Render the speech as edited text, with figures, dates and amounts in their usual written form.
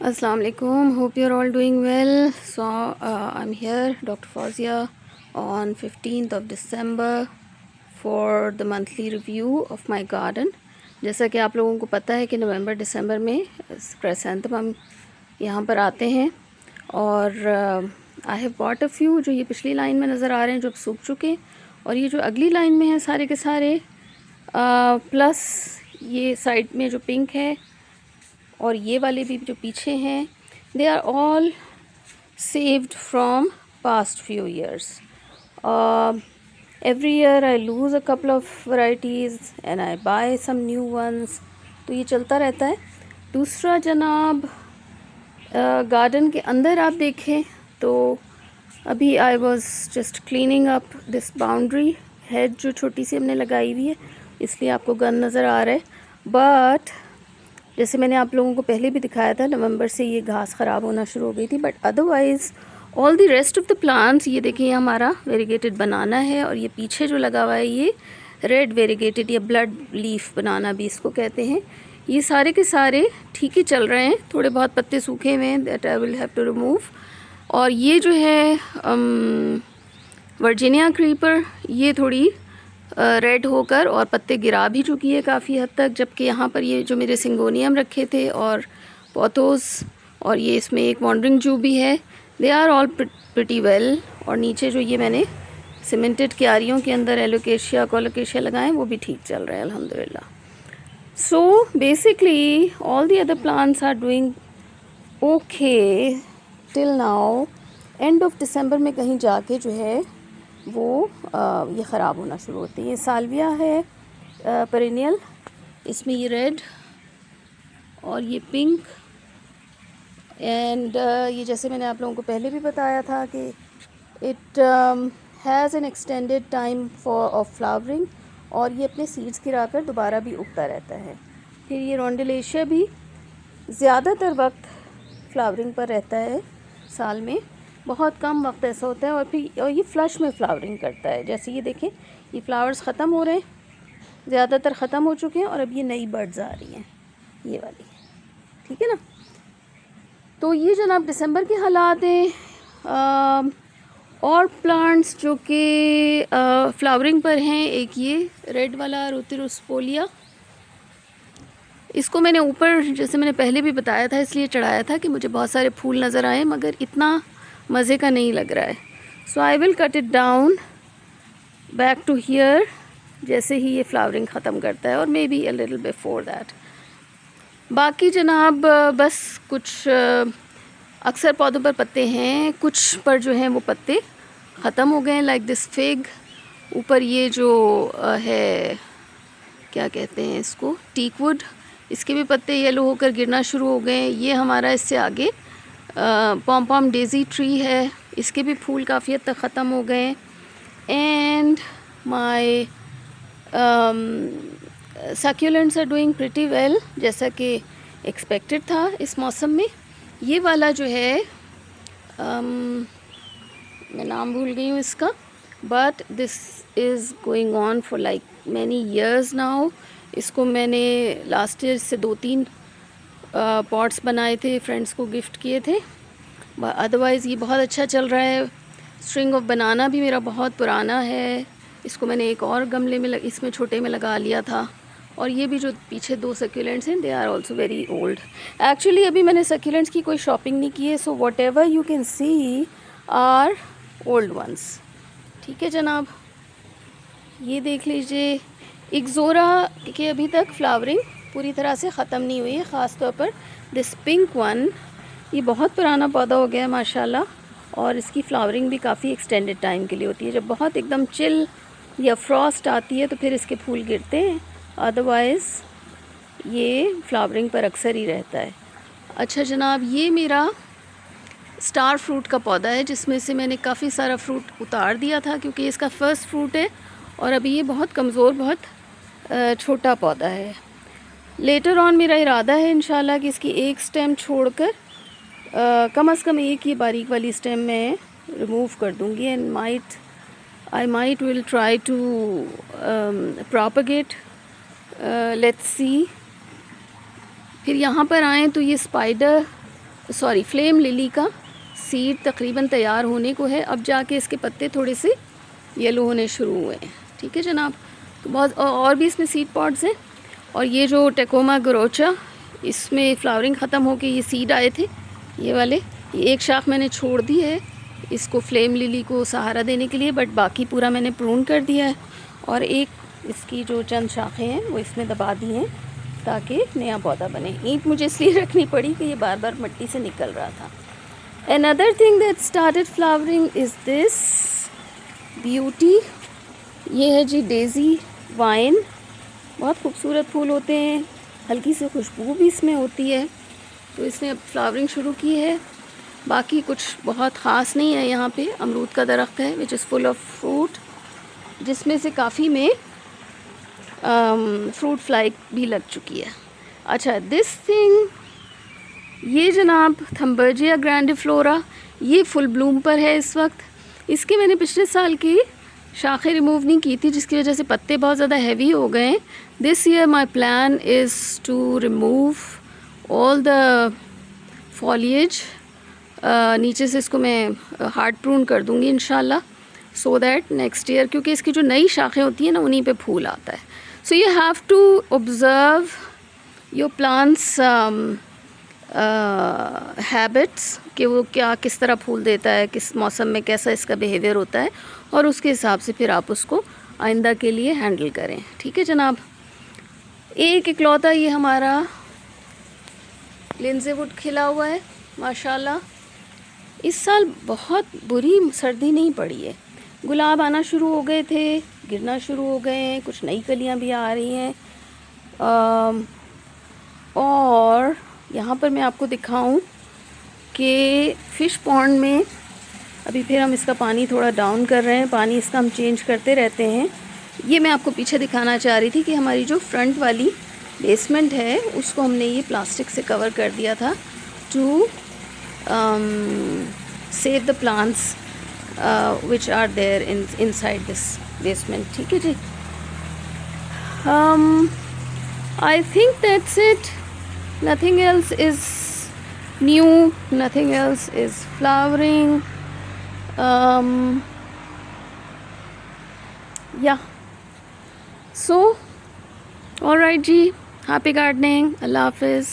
Assalamu alaikum. Hope you're all doing well. So I'm here, Dr. Fawzia, on 15th of December for the monthly review of my garden. जैसा कि आप लोगों को पता है कि नवंबर दिसंबर में क्राइसेंथेमम यहाँ पर आते हैं और I have bought a few जो ये पिछली लाइन में नज़र आ रहे हैं जो अब सूख चुके हैं, और ये जो अगली लाइन में है सारे के सारे प्लस ये साइड में जो पिंक है और ये वाले भी जो पीछे हैं, they are all saved from past few years. Every year I lose a couple of varieties and I buy some new ones. तो ये चलता रहता है. दूसरा जनाब गार्डन के अंदर आप देखें तो अभी I was just cleaning up this boundary hedge जो छोटी सी हमने लगाई हुई है, इसलिए आपको गंद नज़र आ रहा है. बट जैसे मैंने आप लोगों को पहले भी दिखाया था, नवंबर से ये घास ख़राब होना शुरू हो गई थी. But otherwise all the rest of the plants, ये देखिए हमारा वेरीगेटेड बनाना है और ये पीछे जो लगा हुआ है ये रेड वेरीगेटेड या ब्लड लीफ बनाना भी इसको कहते हैं. ये सारे के सारे ठीक ही चल रहे हैं. थोड़े बहुत पत्ते सूखे हुए हैं, that I will have to remove. और ये जो है वर्जीनिया क्रीपर, ये थोड़ी रेड होकर और पत्ते गिरा भी चुकी है काफ़ी हद तक. जबकि यहाँ पर ये जो मेरे सिंगोनियम रखे थे और पोथोस और ये इसमें एक वॉन्डरिंग जू भी है, they are all pretty well. और नीचे जो ये मैंने सीमेंटेड क्यारियों के अंदर एलोकेशिया कोलोकेशिया लगाए वो भी ठीक चल रहे हैं अल्हम्दुलिल्लाह. So basically all the other plants are doing okay till now. End of December में कहीं जाके जो है वो ये ख़राब होना शुरू होती है. ये साल्विया है पेरिनियल, इसमें ये रेड और ये पिंक एंड ये जैसे मैंने आप लोगों को पहले भी बताया था कि it has an extended time for of flowering और ये अपने सीड्स गिराकर दोबारा भी उगता रहता है. फिर ये रोंडेलेशिया भी ज़्यादातर वक्त फ्लावरिंग पर रहता है साल में, बहुत कम वक्त ऐसा होता है. और ये फ्लश में फ्लावरिंग करता है. जैसे ये देखें, ये फ्लावर्स ख़त्म हो रहे हैं, ज़्यादातर ख़त्म हो चुके हैं और अब ये नई बर्ड्स आ रही हैं, ये वाली, ठीक है ना. तो ये जनाब दिसंबर के हालात हैं. और प्लांट्स जो कि फ्लावरिंग पर हैं, एक ये रेड वाला रुतिरुस्पोलिया, इसको मैंने ऊपर जैसे मैंने पहले भी बताया था इसलिए चढ़ाया था कि मुझे बहुत सारे फूल नज़र आए, मगर इतना मज़े का नहीं लग रहा है. So I will cut it down back to here जैसे ही ये फ्लावरिंग ख़त्म करता है, और maybe a little before that. बाकी जनाब बस कुछ अक्सर पौधों पर पत्ते हैं, कुछ पर जो हैं वो पत्ते ख़त्म हो गए हैं, लाइक दिस फिग. ऊपर ये जो है क्या कहते हैं इसको, टीकवुड, इसके भी पत्ते येलो होकर गिरना शुरू हो गए हैं. ये हमारा इससे आगे पॉम पॉम डेज़ी ट्री है, इसके भी फूल काफ़ी हद तक ख़त्म हो गए. And my succulents are doing pretty well, जैसा कि एक्सपेक्टेड था इस मौसम में. ये वाला जो है मैं नाम भूल गई हूँ इसका, but this is going on for like many years now. इसको मैंने लास्ट ईयर से 2-3 पॉट्स बनाए थे, फ्रेंड्स को गिफ्ट किए थे. अदरवाइज़ ये बहुत अच्छा चल रहा है. स्ट्रिंग ऑफ बनाना भी मेरा बहुत पुराना है, इसको मैंने एक और गमले में इसमें छोटे में लगा लिया था. और ये भी जो पीछे 2 सक्यूलेंट्स हैं, they are also very old. Actually अभी मैंने सक्यूलेंट्स की कोई शॉपिंग नहीं की है, so whatever you can see are old ones. ठीक है जनाब, ये देख लीजिए. इक्ज़ोरा के अभी तक फ्लावरिंग पूरी तरह से ख़त्म नहीं हुई है, ख़ास तौर पर दिस पिंक वन, ये बहुत पुराना पौधा हो गया है माशाल्लाह, और इसकी फ्लावरिंग भी काफ़ी एक्सटेंडेड टाइम के लिए होती है. जब बहुत एकदम चिल या फ्रॉस्ट आती है तो फिर इसके फूल गिरते हैं, अदरवाइज़ ये फ्लावरिंग पर अक्सर ही रहता है. अच्छा जनाब, ये मेरा स्टार फ्रूट का पौधा है जिसमें से मैंने काफ़ी सारा फ्रूट उतार दिया था क्योंकि इसका फ़र्स्ट फ्रूट है और अभी ये बहुत कमज़ोर, बहुत छोटा पौधा है. लेटर ऑन मेरा इरादा है इंशाल्लाह कि इसकी एक स्टेम छोड़कर कम से कम एक ये बारीक वाली स्टेम मैं रिमूव कर दूँगी. And I might will try to propagate, let's see. फिर यहाँ पर आएँ तो ये स्पाइडर सॉरी फ्लेम लिली का सीड तकरीबन तैयार होने को है। अब जाके इसके पत्ते थोड़े से येलो होने शुरू हुए हैं। ठीक है जनाब। तो बहुत और भी इसमें सीड पॉड्स हैं। और ये जो टेकोमा गरोचा, इसमें फ्लावरिंग ख़त्म होके ये सीड आए थे, ये वाले। ये एक शाख मैंने छोड़ दी है इसको फ्लेम लिली को सहारा देने के लिए, बट बाकी पूरा मैंने प्रून कर दिया है। और एक इसकी जो चंद शाखें हैं वो इसमें दबा दी हैं ताकि नया पौधा बने। ईंट मुझे इसलिए रखनी पड़ी कि ये बार बार मिट्टी से निकल रहा था। Another thing that started flowering is this beauty। ये है जी डेज़ी वाइन। बहुत खूबसूरत फूल होते हैं, हल्की सी खुशबू भी इसमें होती है। तो इसने अब फ्लावरिंग शुरू की है। बाकी कुछ बहुत ख़ास नहीं है। यहाँ पे अमरूद का दरख्त है which is full of fruit, जिसमें से काफ़ी में फ्रूट फ्लाई भी लग चुकी है। अच्छा, दिस थिंग, ये जनाब थम्बर्जिया ग्रैंडिफ्लोरा, ये फुल ब्लूम पर है इस वक्त। इसके मैंने पिछले साल की शाखें रिमूव नहीं की थी, जिसकी वजह से पत्ते बहुत ज़्यादा हैवी हो गए हैं। This year my plan is to remove all the foliage. नीचे से इसको मैं हार्ड प्रून कर दूँगी इंशाल्लाह, सो दैट नेक्स्ट ईयर, क्योंकि इसकी जो नई शाखें होती हैं ना उन्हीं पे फूल आता है। So you have to observe your plants habits, कि वो क्या किस तरह फूल देता है, किस मौसम में कैसा इसका बिहेवियर होता है, और उसके हिसाब से फिर आप उसको आइंदा के लिए हैंडल करें। ठीक है जनाब। एक इकलौता ये हमारा लिंजे वुड खिला हुआ है माशाल्लाह। इस साल बहुत बुरी सर्दी नहीं पड़ी है। गुलाब आना शुरू हो गए थे, गिरना शुरू हो गए हैं, कुछ नई कलियां भी आ रही हैं। और यहाँ पर मैं आपको दिखाऊं कि फ़िश पॉन्ड में अभी फिर हम इसका पानी थोड़ा डाउन कर रहे हैं। पानी इसका हम चेंज करते रहते हैं। ये मैं आपको पीछे दिखाना चाह रही थी कि हमारी जो फ्रंट वाली बेसमेंट है उसको हमने ये प्लास्टिक से कवर कर दिया था to save the plants which are there inside this basement. ठीक है जी। I think that's it. Nothing else is new, nothing else is flowering. Yeah. So, all right ji, happy gardening. Allah Hafiz.